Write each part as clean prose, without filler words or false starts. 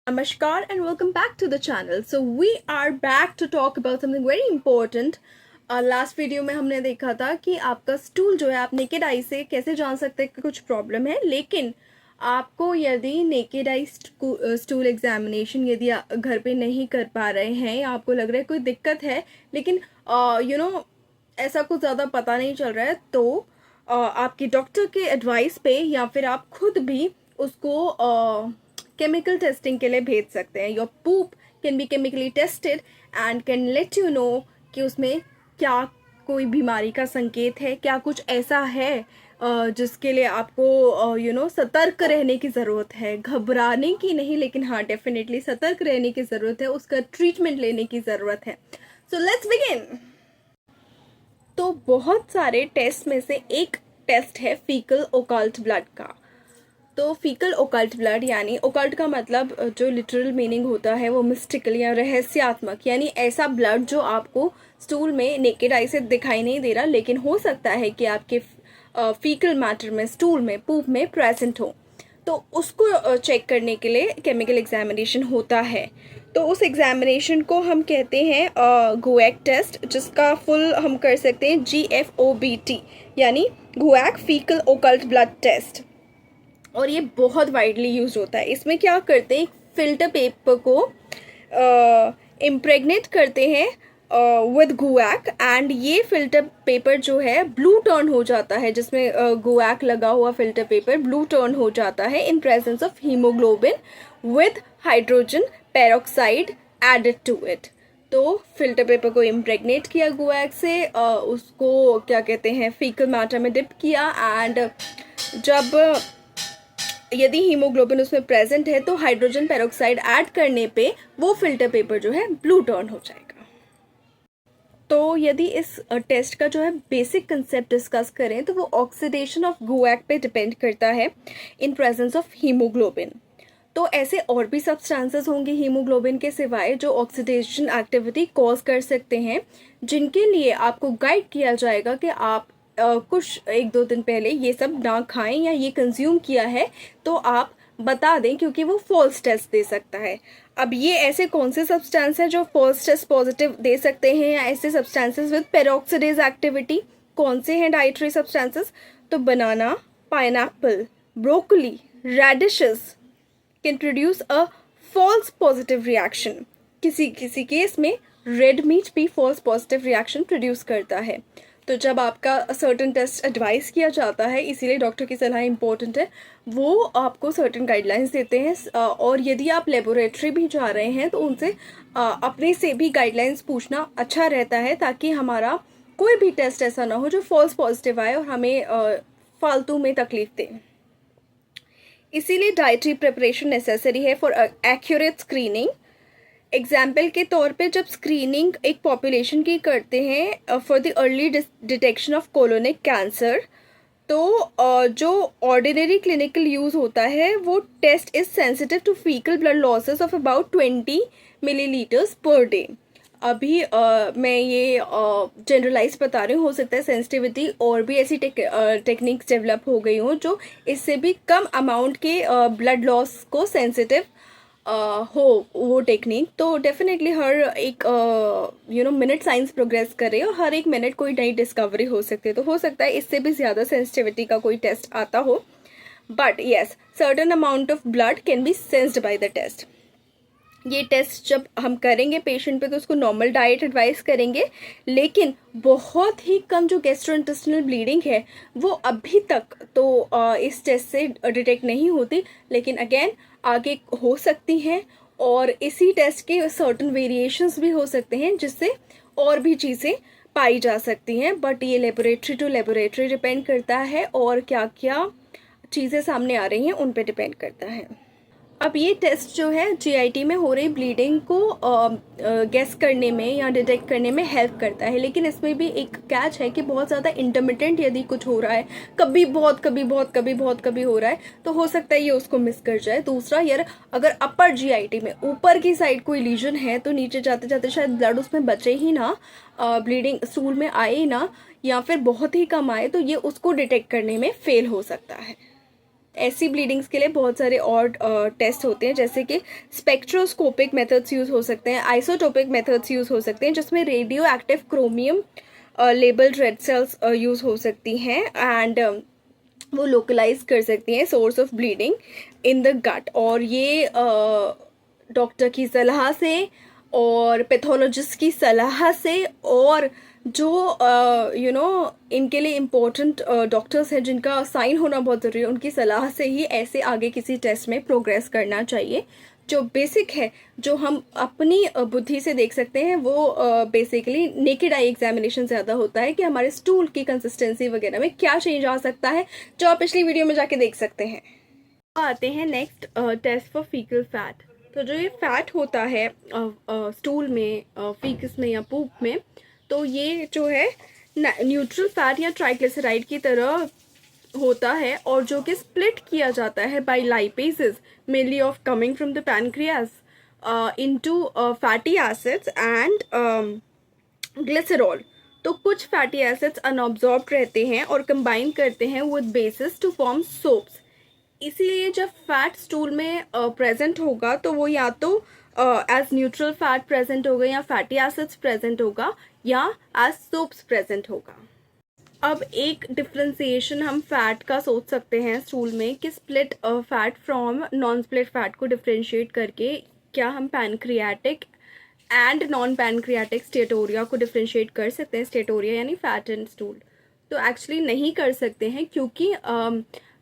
Namaskar and welcome back to the channel. So we are back to talk about something very important. Last video में हमने देखा था कि आपका stool जो है आप नेकेड आई से कैसे जान सकते हैं कि कुछ प्रॉब्लम है, लेकिन आपको यदि नेकेड आई स्टूल एग्जामिनेशन यदि घर पे नहीं कर पा रहे हैं या आपको लग रहा है कोई दिक्कत है, लेकिन ऐसा कुछ ज़्यादा पता नहीं चल रहा है, तो आपकी डॉक्टर के एडवाइस पे या फिर आप खुद भी उसको केमिकल टेस्टिंग के लिए भेज सकते हैं. Your poop can be chemically tested and can let you know कि उसमें क्या कोई बीमारी का संकेत है, क्या कुछ ऐसा है जिसके लिए आपको सतर्क रहने की ज़रूरत है. घबराने की नहीं, लेकिन हाँ डेफिनेटली सतर्क रहने की ज़रूरत है, उसका ट्रीटमेंट लेने की ज़रूरत है. So let's begin. तो बहुत सारे टेस्ट में से एक टेस्ट है फीकल ओकल्ट ब्लड का. तो फीकल ओकल्ट ब्लड यानी ओकल्ट का मतलब जो लिटरल मीनिंग होता है वो मिस्टिकल या रहस्यात्मक, यानी ऐसा ब्लड जो आपको स्टूल में नेकेड आई से दिखाई नहीं दे रहा, लेकिन हो सकता है कि आपके फीकल मैटर में, स्टूल में, पूप में प्रेजेंट हो. तो उसको चेक करने के लिए केमिकल एग्जामिनेशन होता है. तो उस एग्जामिनेशन को हम कहते हैं गुएक टेस्ट, जिसका फुल हम कर सकते हैं GFOBT यानी गुएक फीकल ओकल्ट ब्लड टेस्ट. और ये बहुत वाइडली यूज होता है. इसमें क्या करते हैं, फिल्टर पेपर को इम्प्रेगनेट करते हैं विद गुएक, एंड ये फिल्टर पेपर जो है ब्लू टर्न हो जाता है, जिसमें गुएक लगा हुआ फिल्टर पेपर ब्लू टर्न हो जाता है in presence of haemoglobin with hydrogen peroxide added to it. तो फिल्टर पेपर को इम्प्रेगनेट किया गुएक से, उसको क्या कहते हैं फीकल मैटर में डिप किया, एंड जब यदि हीमोग्लोबिन उसमें प्रेजेंट है तो हाइड्रोजन पेरोक्साइड ऐड करने पे वो फिल्टर पेपर जो है ब्लू टर्न हो जाएगा. तो यदि इस टेस्ट का जो है बेसिक कंसेप्ट डिस्कस करें तो वो ऑक्सीडेशन ऑफ गुएक पे डिपेंड करता है इन प्रेजेंस ऑफ हीमोग्लोबिन. तो ऐसे और भी सब्सटेंसेस होंगे हीमोग्लोबिन के सिवाय जो ऑक्सीडेशन एक्टिविटी कॉज कर सकते हैं, जिनके लिए आपको गाइड किया जाएगा कि आप कुछ 1-2 दिन पहले ये सब ना खाएं या ये कंज्यूम किया है तो आप बता दें, क्योंकि वो फॉल्स टेस्ट दे सकता है. अब ये ऐसे कौन से सब्सटेंस हैं जो फॉल्स टेस्ट पॉजिटिव दे सकते हैं, या ऐसे सब्सटेंसेस विद पेरोक्सिडेज एक्टिविटी कौन से हैं डाइटरी सब्सटेंसेस? तो banana, pineapple, broccoli, radishes can produce a false positive reaction. किसी किसी केस में रेड मीट भी फॉल्स पॉजिटिव रिएक्शन प्रोड्यूस करता है. तो जब आपका सर्टन टेस्ट एडवाइस किया जाता है, इसीलिए डॉक्टर की सलाह इंपॉर्टेंट है, वो आपको सर्टन गाइडलाइंस देते हैं. और यदि आप लेबोरेटरी भी जा रहे हैं तो उनसे अपने से भी गाइडलाइंस पूछना अच्छा रहता है, ताकि हमारा कोई भी टेस्ट ऐसा ना हो जो फॉल्स पॉजिटिव आए और हमें फालतू में तकलीफ दे. इसीलिए डाइटरी प्रिपरेशन नेसेसरी है फॉर एक्यूरेट स्क्रीनिंग. एग्जाम्पल के तौर पे जब स्क्रीनिंग एक पॉपुलेशन की करते हैं for the early detection of colonic cancer, तो जो ऑर्डिनरी क्लिनिकल यूज़ होता है वो test is sensitive to faecal blood losses of about 20 millilitres पर डे. अभी मैं ये जनरलाइज बता रही हूँ, हो सकता है सेंसिटिविटी और भी ऐसी टेक्निक्स डेवलप हो गई हों जो इससे भी कम अमाउंट के ब्लड लॉस को सेंसिटिव हो वो टेक्निक. तो डेफिनेटली हर एक मिनट साइंस प्रोग्रेस करे और हर एक मिनट कोई नई डिस्कवरी हो सकती है. तो हो सकता है इससे भी ज़्यादा सेंसिटिविटी का कोई टेस्ट आता हो, but yes certain amount of blood can be sensed by the test. ये टेस्ट जब हम करेंगे पेशेंट पे तो उसको नॉर्मल डाइट एडवाइस करेंगे, लेकिन बहुत ही कम जो गैस्ट्रोइंटेस्टिनल ब्लीडिंग है वो अभी तक तो इस टेस्ट से डिटेक्ट नहीं होती, लेकिन अगेन आगे हो सकती हैं. और इसी टेस्ट के सर्टन वेरिएशंस भी हो सकते हैं जिससे और भी चीज़ें पाई जा सकती हैं, बट ये लेबोरेटरी टू लेबोरेटरी डिपेंड करता है और क्या क्या चीज़ें सामने आ रही हैं उन पे डिपेंड करता है. अब ये टेस्ट जो है GIT में हो रही ब्लीडिंग को गेस करने में या डिटेक्ट करने में हेल्प करता है, लेकिन इसमें भी एक कैच है कि बहुत ज़्यादा इंटरमिटेंट यदि कुछ हो रहा है, कभी बहुत कभी बहुत कभी बहुत कभी हो रहा है, तो हो सकता है ये उसको मिस कर जाए. दूसरा, यार अगर अपर GIT में ऊपर की साइड कोई लीजन है तो नीचे जाते जाते शायद ब्लड उसमें बचे ही ना, ब्लीडिंग स्टूल में आए ही ना, या फिर बहुत ही कम आए, तो ये उसको डिटेक्ट करने में फेल हो सकता है. ऐसी ब्लीडिंग्स के लिए बहुत सारे और टेस्ट होते हैं, जैसे कि स्पेक्ट्रोस्कोपिक मेथड्स यूज़ हो सकते हैं, आइसोटोपिक मेथड्स यूज़ हो सकते हैं, जिसमें radioactive chromium labelled red cells use हो सकती हैं, एंड वो लोकलाइज कर सकती हैं source of bleeding in the gut. और ये डॉक्टर की सलाह से और पैथोलॉजिस्ट की सलाह से और जो इनके लिए इम्पोर्टेंट डॉक्टर्स हैं जिनका साइन होना बहुत ज़रूरी है, उनकी सलाह से ही ऐसे आगे किसी टेस्ट में प्रोग्रेस करना चाहिए। जो बेसिक है, जो हम अपनी बुद्धि से देख सकते हैं, वो बेसिकली नेकेड आई एग्जामिनेशन ज़्यादा होता है कि हमारे स्टूल की कंसिस्टेंसी वगैरह में क्या चेंज आ सकता है, जो आप पिछली वीडियो में जाके देख सकते हैं। आते हैं next test for faecal fat. तो जो ये फैट होता है स्टूल में, फीकस में या पूप में, तो ये जो है न्यूट्रल फैट या ट्राइग्लिसराइड की तरह होता है, और जो कि स्प्लिट किया जाता है by lipases mainly of coming from the pancreas into fatty acids and glycerol. तो कुछ फैटी एसिड्स अनअब्जॉर्ब्ड रहते हैं और कंबाइन करते हैं with bases to form soaps. इसीलिए जब फैट स्टूल में प्रेजेंट होगा तो वो या तो एज न्यूट्रल फैट प्रेजेंट होगा, या फैटी एसिड्स प्रेजेंट होगा, या एज सोप्स प्रेजेंट होगा। अब एक डिफ्रेंसिएशन हम फैट का सोच सकते हैं स्टूल में कि split fat from non split fat को डिफ्रेंशिएट करके क्या हम पैनक्रियाटिक एंड नॉन पैनक्रियाटिक स्टेटोरिया को डिफ्रेंशिएट कर सकते हैं, स्टेटोरिया यानी फैट इन स्टूल। तो एक्चुअली नहीं कर सकते हैं, क्योंकि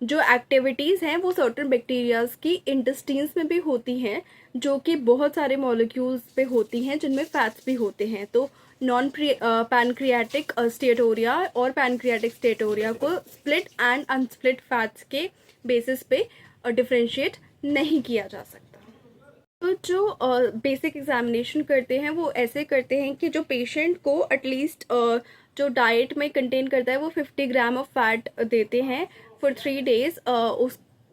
जो एक्टिविटीज़ हैं वो सर्टेन बैक्टीरियाज की इंटेस्टाइन्स में भी होती हैं, जो कि बहुत सारे मॉलिक्यूल्स पे होती हैं जिनमें फैट्स भी होते हैं। तो नॉन पैनक्रियाटिक स्टेटोरिया और पैनक्रियाटिक स्टेटोरिया को स्प्लिट एंड अनस्प्लिट फैट्स के बेसिस पे डिफ्रेंशिएट नहीं किया जा सकता। तो जो बेसिक एग्जामिनेशन करते हैं वो ऐसे करते हैं कि जो पेशेंट को एटलीस्ट जो डाइट में कंटेन करता है वो 50 ग्राम ऑफ फैट देते हैं फॉर 3 days।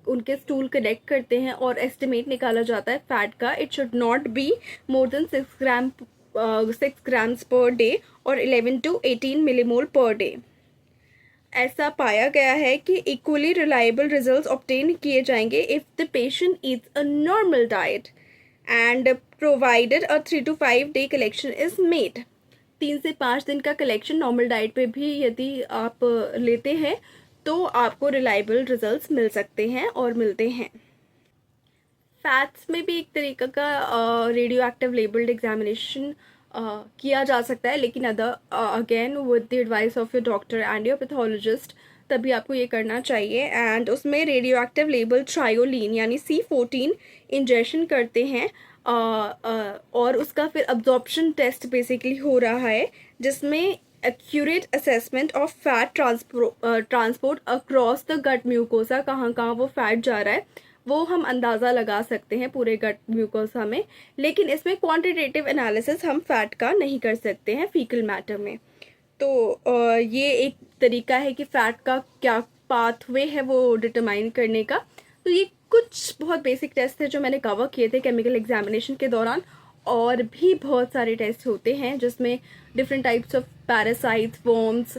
उनके स्टूल कलेक्ट करते हैं और एस्टिमेट निकाला जाता है फैट का। It should not be more than 6 grams per day और 11 to 18 मिलीमोल पर डे। ऐसा पाया गया है कि इक्वली रिलायबल रिजल्ट्स ऑब्टेन किए जाएंगे if the patient Yeats a normal diet and provided a 3 to 5 day collection is made. 3 से 5 दिन का कलेक्शन नॉर्मल डाइट पे भी यदि आप लेते हैं तो आपको रिलायबल रिजल्ट्स मिल सकते हैं और मिलते हैं। फैट्स में भी एक तरीका का रेडियो एक्टिव लेबल्ड एग्जामिनेशन किया जा सकता है, लेकिन again with the advice of your doctor and your pathologist तभी आपको ये करना चाहिए। एंड उसमें रेडियो एक्टिव लेबल ट्रायोलिन यानी C14 इंजेक्शन करते हैं, और उसका फिर अब्जॉर्प्शन टेस्ट बेसिकली हो रहा है, जिसमें accurate assessment of fat transport across the gut mucosa, कहाँ कहाँ वो फैट जा रहा है वो हम अंदाज़ा लगा सकते हैं पूरे गट म्यूकोसा में। लेकिन इसमें क्वांटिटेटिव एनालिसिस हम फैट का नहीं कर सकते हैं फीकल मैटर में। तो ये एक तरीका है कि फैट का क्या पाथवे है वो डिटरमाइन करने का। तो ये कुछ बहुत बेसिक टेस्ट थे जो मैंने कवर किए थे केमिकल एग्जामिनेशन के दौरान। और भी बहुत सारे टेस्ट होते हैं जिसमें different types of parasites, worms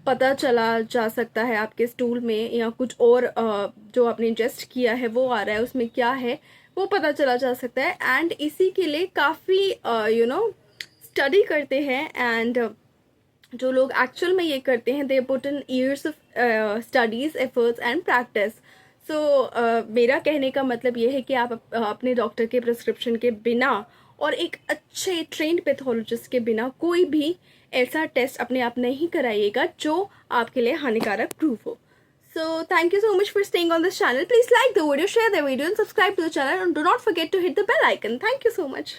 पता चला जा सकता है आपके स्टूल में, या कुछ और जो आपने इंजेस्ट किया है वो आ रहा है उसमें क्या है वो पता चला जा सकता है। एंड इसी के लिए काफ़ी स्टडी करते हैं, एंड जो लोग एक्चुअल में ये करते हैं they put in years of studies, efforts and practice. So मेरा कहने का मतलब ये है कि आप अपने डॉक्टर के प्रिस्क्रिप्शन के बिना और एक अच्छे ट्रेंड पैथोलॉजिस्ट के बिना कोई भी ऐसा टेस्ट अपने आप नहीं कराइएगा जो आपके लिए हानिकारक प्रूफ हो। So thank you so much for staying on this channel. Please like the video, share the video and subscribe to the channel, and do not forget to hit the bell icon. Thank you so much.